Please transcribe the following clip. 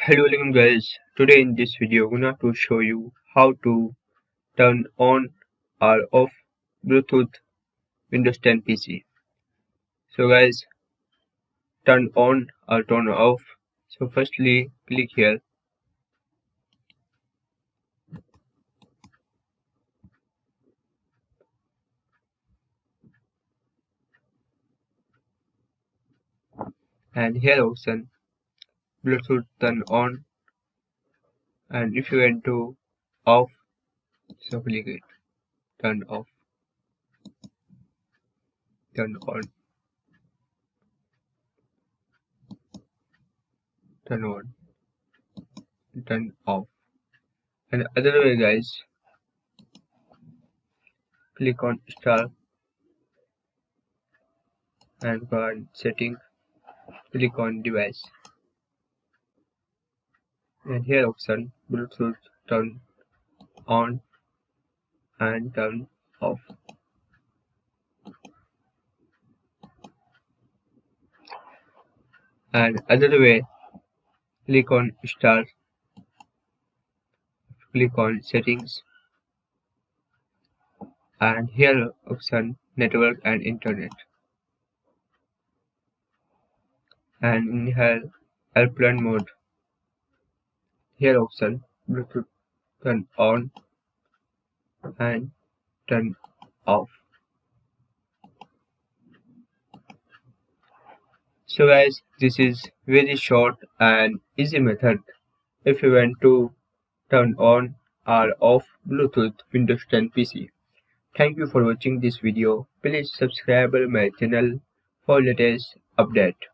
Hello welcome guys. Today in this video I'm gonna to show you how to turn on or off Bluetooth Windows 10 PC. So guys, turn on or turn off. So firstly click here and here option Bluetooth turn on, and if you want to off, so click it turn off, turn on, turn on, turn off. And other way guys, click on start and go on setting, click on device, and here option Bluetooth turn on and turn off. And other way, click on start, click on settings, and here option network and internet, and in here airplane mode, here option Bluetooth turn on and turn off. So guys, this is very short and easy method if you want to turn on or off Bluetooth Windows 10 PC. Thank you for watching this video. Please subscribe my channel for latest update.